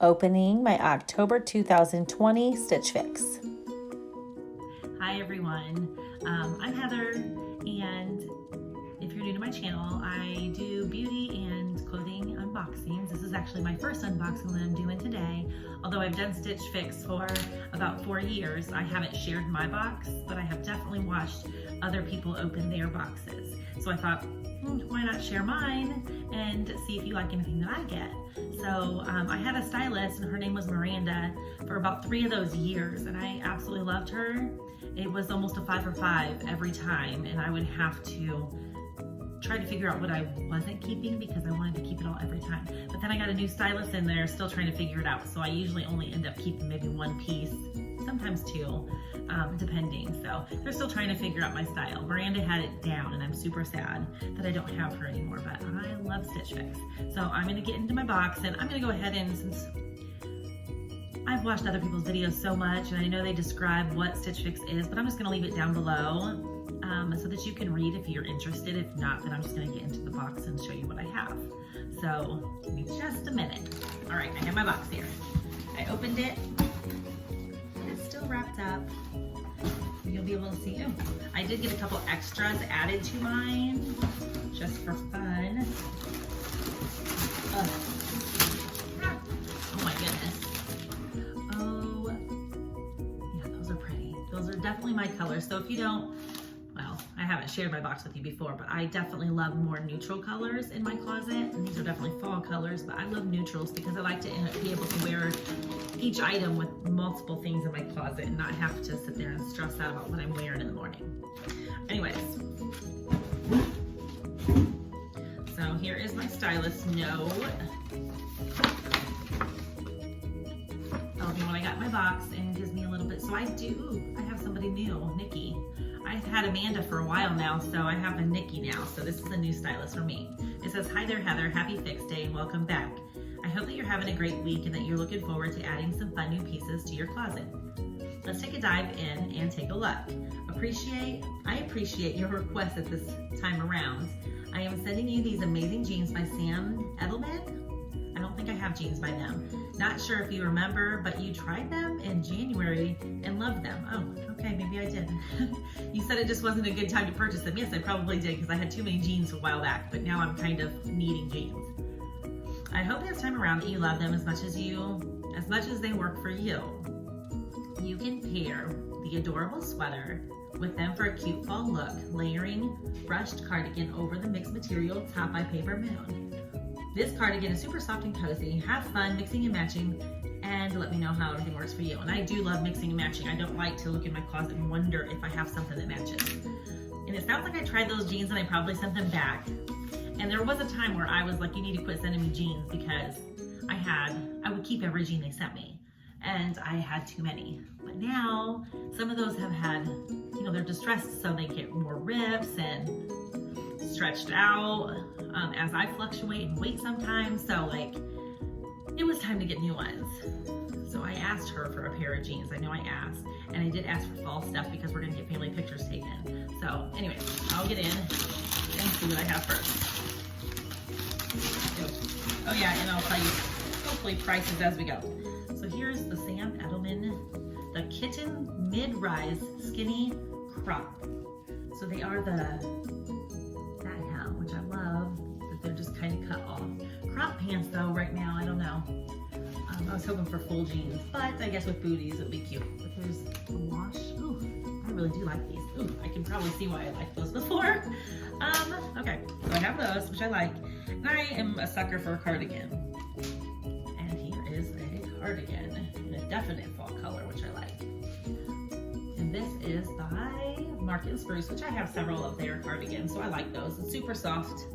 opening my October 2020 Stitch Fix. Hi everyone, I'm Heather, and if you're new to my channel, I do beauty and clothing unboxings. This is actually my first unboxing that I'm doing today. Although I've done Stitch Fix for about 4 years, I haven't shared my box, but I have definitely watched other people open their boxes. So I thought, why not share mine and see if you like anything that I get. So I had a stylist, and her name was Miranda, for about 3 of those years, and I absolutely loved her. It was almost a 5 for 5 every time, and I would have to try to figure out what I wasn't keeping because I wanted to keep it all every time. But then I got a new stylist in there, still trying to figure it out. So I usually only end up keeping maybe 1 piece, sometimes 2, depending. So they're still trying to figure out my style. Miranda had it down, and I'm super sad that I don't have her anymore, but I love Stitch Fix. So I'm gonna get into my box, and I'm gonna go ahead and, since I've watched other people's videos so much, and I know they describe what Stitch Fix is, but I'm just gonna leave it down below so that you can read if you're interested. If not, then I'm just gonna get into the box and show you what I have. So give me just a minute. All right, I have my box here. I opened it. It's still wrapped up. You'll be able to see. Oh, I did get a couple extras added to mine just for fun. Oh my goodness. Oh, yeah, those are pretty. Those are definitely my colors. So if you don't, well, I haven't shared my box with you before, but I definitely love more neutral colors in my closet. And these are definitely fall colors, but I love neutrals because I like to be able to wear each item with multiple things in my closet and not have to sit there and stress out about what I'm wearing in the morning. Anyways, so here is my stylist note. Tells me when I got my box and gives me a little bit. So I have somebody new, Nikki. I've had Amanda for a while now, so I have a Nikki now. So this is a new stylist for me. It says, "Hi there, Heather. Happy Fix Day and welcome back. I hope that you're having a great week and that you're looking forward to adding some fun new pieces to your closet. Let's take a dive in and take a look. I appreciate your request at this time around. I am sending you these amazing jeans by Sam Edelman. I don't think I have jeans by them. Not sure if you remember, but you tried them in January and loved them." Oh, okay, maybe I did. "You said it just wasn't a good time to purchase them." Yes, I probably did because I had too many jeans a while back, but now I'm kind of needing jeans. "I hope this time around that you love them as much as they work for you. You can pair the adorable sweater with them for a cute fall look, layering brushed cardigan over the mixed material top by Paper Moon. This cardigan is super soft and cozy. Have fun mixing and matching, and let me know how everything works for you." And I do love mixing and matching. I don't like to look in my closet and wonder if I have something that matches. And it sounds like I tried those jeans and I probably sent them back. And there was a time where I was like, you need to quit sending me jeans because I would keep every jean they sent me. And I had too many. But now, some of those have had, they're distressed, so they get more rips and stretched out as I fluctuate in weight sometimes. So it was time to get new ones. So I asked her for a pair of jeans. I know I asked. And I did ask for fall stuff because we're gonna get family pictures taken. So anyways, I'll get in and see what I have first. Oh yeah, and I'll tell you hopefully prices as we go. So here's the Sam Edelman, the Kitten Mid-Rise Skinny Crop. So they are the fat hem, which I love, that they're just kind of cut off. Crop pants though, right now, I don't know. I was hoping for full jeans, but I guess with booties it would be cute. But there's a wash. Ooh, I really do like these. Ooh, I can probably see why I liked those before. Okay, so I have those, which I like. And I am a sucker for a cardigan. And here is a cardigan in a definite fall color, which I like. And this is by Mark & Spruce, which I have several of their cardigans, so I like those. It's super soft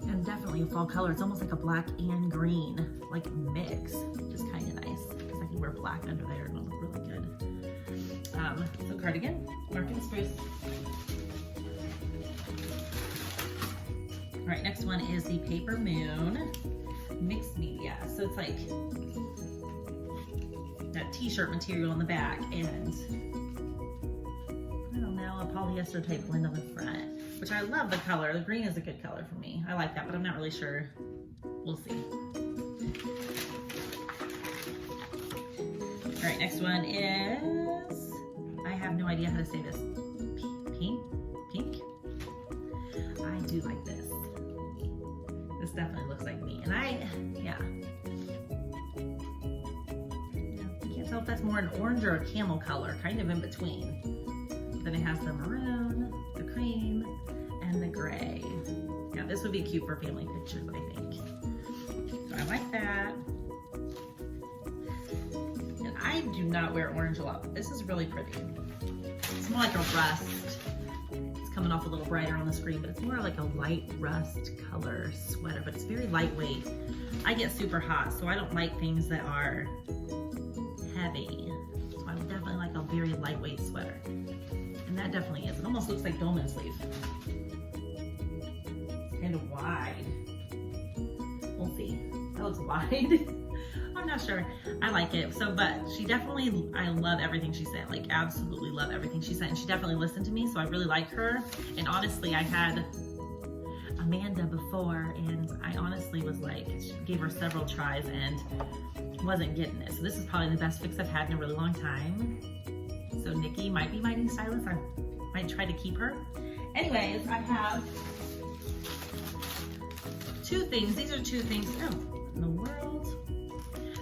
and definitely a fall color. It's almost like a black and green, like mix, which is kind of nice because I can wear black under there and it'll look really good. So cardigan, Mark & Spruce. All right, next one is the Paper Moon Mixed Media. So it's like that t-shirt material on the back and I don't know, a polyester type blend on the front, which I love the color. The green is a good color for me. I like that, but I'm not really sure. We'll see. All right, next one is, I have no idea how to say this. Pink? I do like this. This definitely looks like me. And yeah. I can't tell if that's more an orange or a camel color, kind of in between. Then it has the maroon, the cream, and the gray. Yeah, this would be cute for family pictures, I think. So I like that. And I do not wear orange a lot, but this is really pretty. It's more like a rust. It's coming off a little brighter on the screen, but it's more like a light rust color sweater, but it's very lightweight. I get super hot, so I don't like things that are heavy. So I would definitely like a very lightweight sweater. And that definitely is. It almost looks like dolman sleeve. It's kind of wide. We'll see. That looks wide. I'm not sure. I like it. So, but she definitely, I love everything she said. Like, absolutely love everything she said. And she definitely listened to me, so I really like her. And honestly, I had Amanda before, and I honestly was like, gave her several tries and wasn't getting it. So this is probably the best fix I've had in a really long time. So Nikki might be my new stylist. I might try to keep her. Anyways, I have two things. These are two things. Oh, in the world.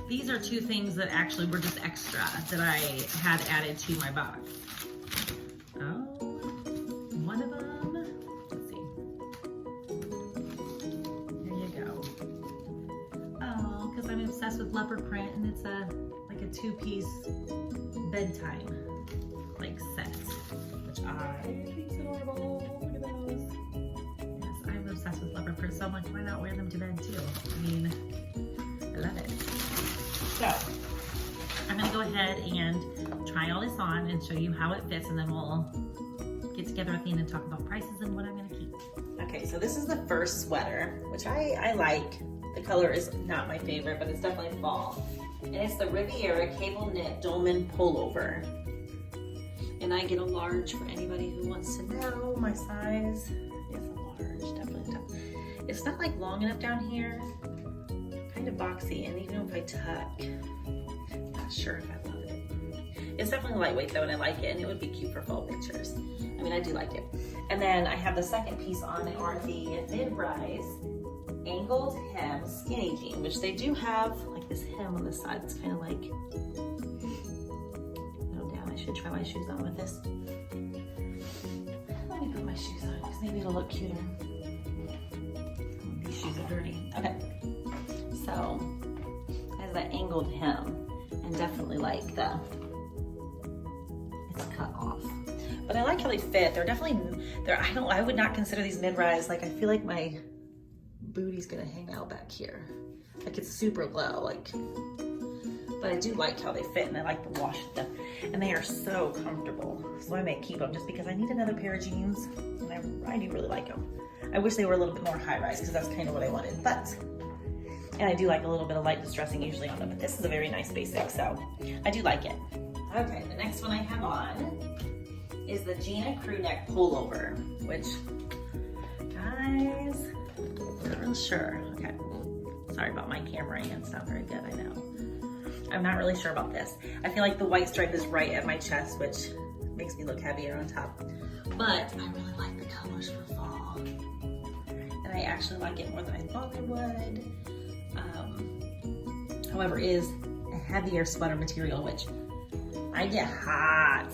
These are two things that actually were just extra that I had added to my box. Oh, one of them. Let's see. There you go. Oh, because I'm obsessed with leopard print, and it's like a two-piece bedtime like set, which I think is adorable. Look at those. Yes, I'm obsessed with leopard print, so I'm like, why not wear them to bed too? I mean, I love it. So I'm gonna go ahead and try all this on and show you how it fits, and then we'll get together at the end and talk about prices and what I'm gonna keep. Okay, so this is the first sweater, which I like. The color is not my favorite, but it's definitely fall. And it's the Riviera Cable Knit Dolman Pullover. And I get a large for anybody who wants to know my size. It's a large, definitely. It's not like long enough down here. Kind of boxy, and even if I tuck, not sure if I love it. It's definitely lightweight though, and I like it, and it would be cute for fall pictures. I mean, I do like it. And then I have the second piece on it, are the mid-rise angled hem skinny jean, which they do have like this hem on the side. It's kind of like, no doubt I should try my shoes on with this. Let me put my shoes on because maybe it'll look cuter. These shoes are dirty. Okay. So it has that angled hem, and definitely like it's cut off. But I like how they fit. They're definitely, I would not consider these mid-rise. Like, I feel like my booty's gonna hang out back here. Like, it's super low, like, but I do like how they fit, and I like the wash of them. And they are so comfortable. So I may keep them just because I need another pair of jeans, and I do really like them. I wish they were a little bit more high-rise because that's kind of what I wanted, but. And I do like a little bit of light distressing usually on them, but this is a very nice basic, so I do like it. Okay, the next one I have on is the Gina crew neck pullover, which, guys, not real sure. Okay, sorry about my camera, it's not very good, I know. I'm not really sure about this. I feel like the white stripe is right at my chest, which makes me look heavier on top. But I really like the colors for fall. And I actually like it more than I thought I would. However, it is a heavier sweater material, which I get hot,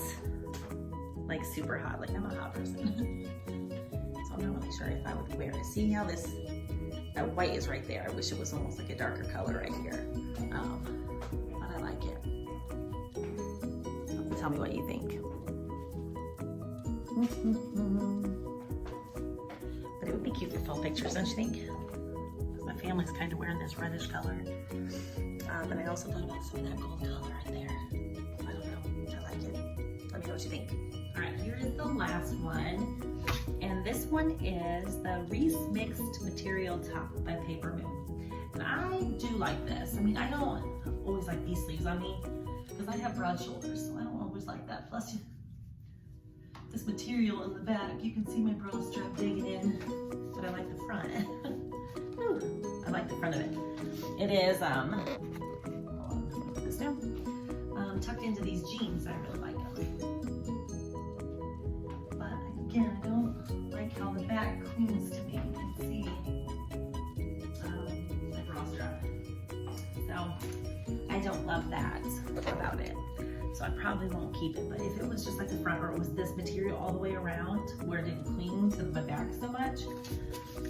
like super hot, like I'm a hot person. So I'm not really sure if I would wear it. See how that white is right there. I wish it was almost like a darker color right here. But I like it. Tell me what you think. But it would be cute for fall pictures, don't you think? My family's kind of wearing this reddish color. And I also thought about some of that gold color right there. I don't know, I like it. Let me know what you think. All right, here is the last one. And this one is the Reese Mixed Material Top by Paper Moon. And I do like this. I mean, I don't always like these sleeves on me because I have broad shoulders, so I don't always like that. Plus, this material in the back, you can see my bra strap digging in, but I like the front. I like the front of it. It is, put this down. tucked into these jeans. I really like them. But again, I don't like how the back clings to me. You can see my bra strap. So I don't love that about it. So I probably won't keep it. But if it was just like the front, or it was this material all the way around where it didn't cling to my back so much,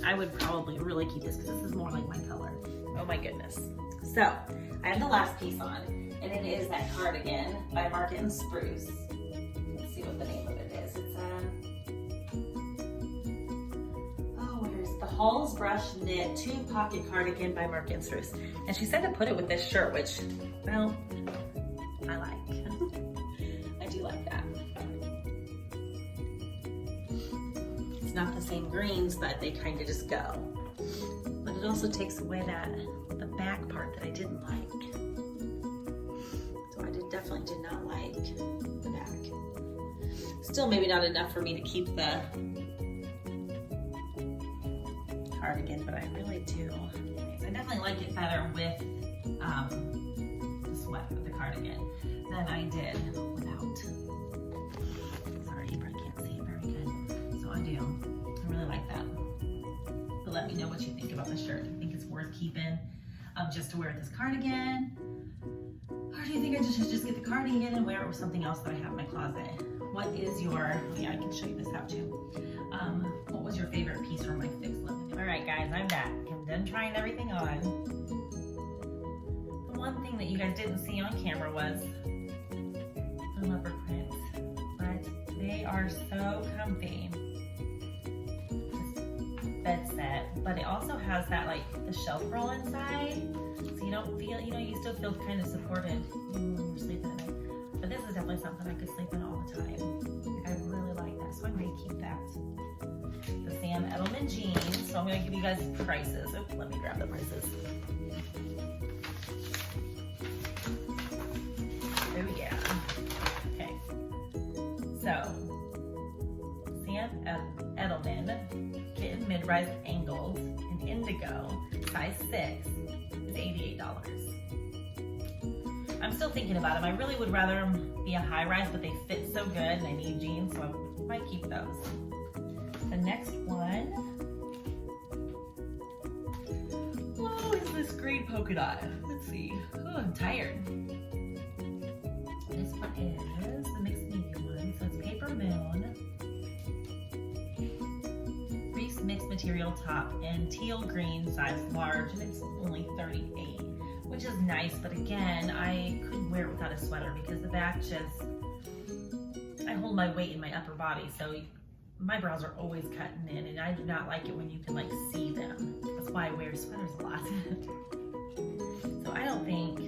I would probably really keep this because this is more like my color. Oh my goodness. So I have the last piece on, and it is that cardigan by Market and Spruce. Let's see what the name of it is. It's where's the Halls Brush Knit 2-Pocket Cardigan by Market and Spruce. And she said to put it with this shirt, which, well, I like. I do like that. It's not the same greens, but they kind of just go. But it also takes away the back part that I didn't like. So I definitely did not like the back. Still maybe not enough for me to keep the cardigan, but I really do. I definitely like it better with the sweat of the cardigan than I did without. Sorry, you probably can't see it very good. So I do. I really like that. But let me know what you think about the shirt. Do you think it's worth keeping just to wear this cardigan? Or do you think I should just get the cardigan and wear it with something else that I have in my closet? What is your, yeah, I can show you this out too. What was your favorite piece from my fix? All right, guys, I'm back. I'm done trying everything on. The one thing that you guys didn't see on camera was the leopard prints, but they are so comfy. This bed set, but it also has that like the shelf roll inside, so you don't feel, you still feel kind of supported when you're sleeping in it. But this is definitely something I could sleep in all the time. I really like that, so I may keep that. The Sam Edelman jeans. So I'm going to give you guys prices. Oh, let me grab the prices. Oh yeah. Okay. So Sam Edelman kitten mid-rise angles in indigo, size 6, is $88. I'm still thinking about them. I really would rather them be a high-rise, but they fit so good and I need jeans, so I might keep those. The next one, oh, is this green polka dot. Let's see. Oh, I'm tired. This one is the mixed medium one. So it's Paper Moon, Reese mixed material top, and teal green size large, and it's only $38, which is nice. But again, I couldn't wear it without a sweater because the back just, I hold my weight in my upper body, so my brows are always cutting in, and I do not like it when you can like see them. That's why I wear sweaters a lot. So I don't think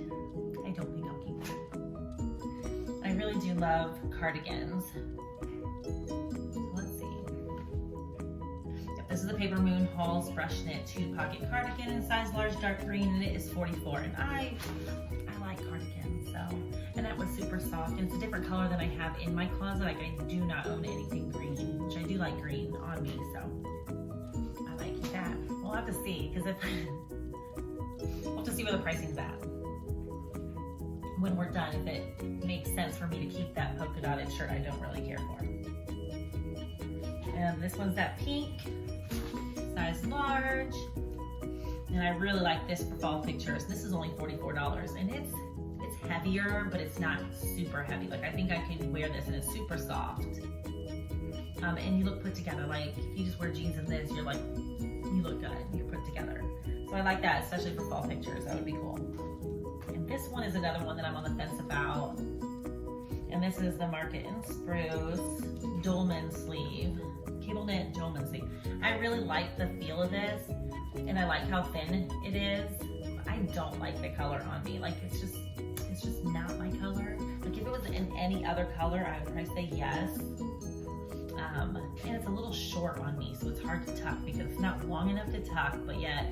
I'll keep that. I really do love cardigans. So let's see. Yep, this is the Paper Moon Halls Brush Knit 2-Pocket Cardigan in size large dark green, and it is $44. And I like cardigans, so, and that was super soft, and it's a different color than I have in my closet. Like I do not own anything green, which I do like green on me, so I might keep that. We'll have to see, because we'll have to see where the pricing's at when we're done, if it makes sense for me to keep that polka dotted shirt I don't really care for. And this one's that pink, size large. And I really like this for fall pictures. This is only $44, and it's heavier, but it's not super heavy. Like I think I could wear this, and it's super soft. And you look put together. Like if you just wear jeans in this, you're like, you look good, you're put together. So I like that, especially for fall pictures. That would be cool. And this one is another one that I'm on the fence about. And this is the Market and Spruce Dolman sleeve, cable knit Dolman sleeve. I really like the feel of this, and I like how thin it is. I don't like the color on me. Like it's just not my color. Like if it was in any other color, I would probably say yes. And it's a little short on me, so it's hard to tuck because it's not long enough to tuck, but yet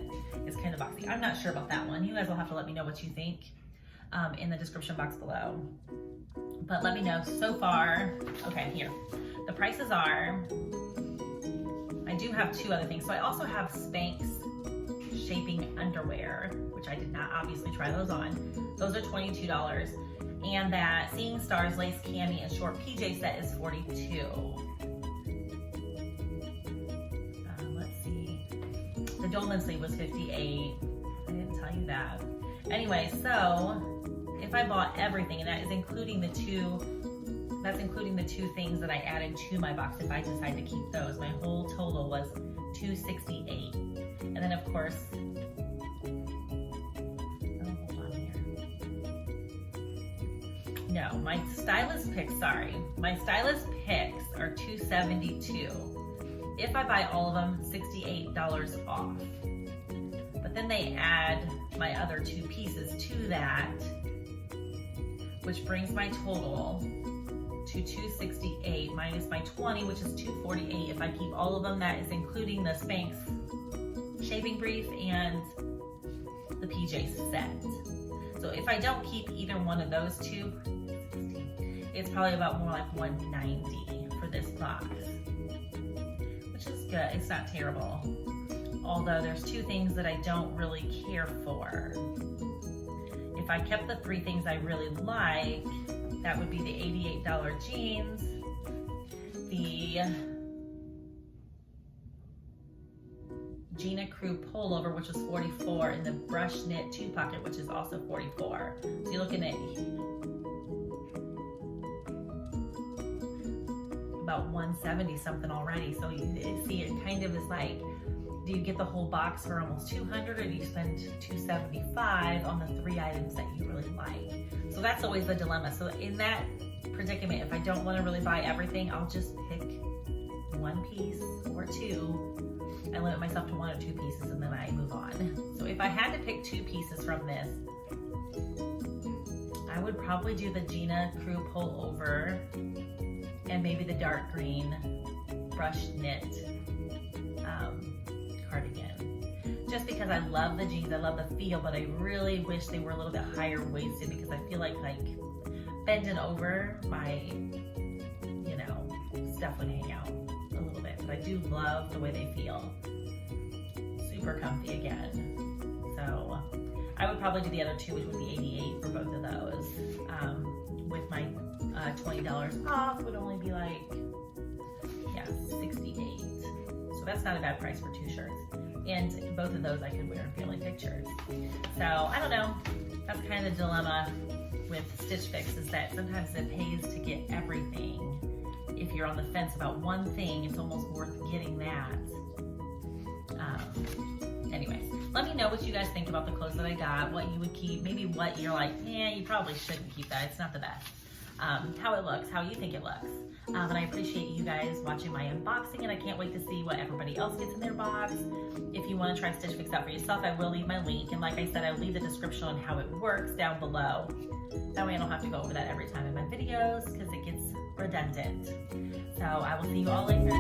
it's kind of boxy. I'm not sure about that one. You guys will have to let me know what you think in the description box below. But let me know so far. Okay, here. The prices are, I do have 2 other things. So I also have Spanx shaping underwear, which I did not obviously try those on. Those are $22. And that Seeing Stars lace cami and short PJ set is $42. Let's see. The dolman sleeve was $58. I didn't tell you that. Anyway, so if I bought everything, and that is including the two, that's including the two things that I added to my box if I decide to keep those, my whole total was $268. And then of course, no, my stylist picks are $272. If I buy all of them, $68 off. But then they add my other two pieces to that, which brings my total to $268 minus my $20, which is $248. If I keep all of them, that is including the Spanx shaving brief and the PJ set. So if I don't keep either one of those two, it's probably about more like $190 for this box, which is good. It's not terrible. Although there's two things that I don't really care for. If I kept the three things I really like, that would be the $88 jeans, the Gina Crew pullover, which was $44, and the brush knit 2-pocket, which is also $44. So you're looking at about $170 something already. So you see, it kind of is like, do you get the whole box for almost $200, or do you spend $275 on the three items that you really like? So that's always the dilemma. So in that predicament, if I don't want to really buy everything, I'll just pick one piece or two. I limit myself to one or two pieces, and then I move on. So if I had to pick two pieces from this, I would probably do the Gina Crew pullover and maybe the dark green brush knit cardigan. Just because I love the jeans, I love the feel, but I really wish they were a little bit higher waisted, because I feel like bending over, my, stuff would hang out a little bit. But I do love the way they feel. Super comfy again. So I would probably do the other two, which would be $88 for both of those. With my $20 off, would only be like, $68. So that's not a bad price for two shirts. And both of those I could wear in family pictures. So I don't know. That's kind of the dilemma with Stitch Fix, is that sometimes it pays to get everything. If you're on the fence about one thing, it's almost worth getting that. Anyways, let me know what you guys think about the clothes that I got, what you would keep, maybe what you're like, you probably shouldn't keep that, it's not the best. How it looks, how you think it looks. And I appreciate you guys watching my unboxing, and I can't wait to see what everybody else gets in their box. If you want to try Stitch Fix out for yourself, I will leave my link, and like I said, I'll leave the description on how it works down below. That way I don't have to go over that every time in my videos, because it gets redundant. So I will see you all later.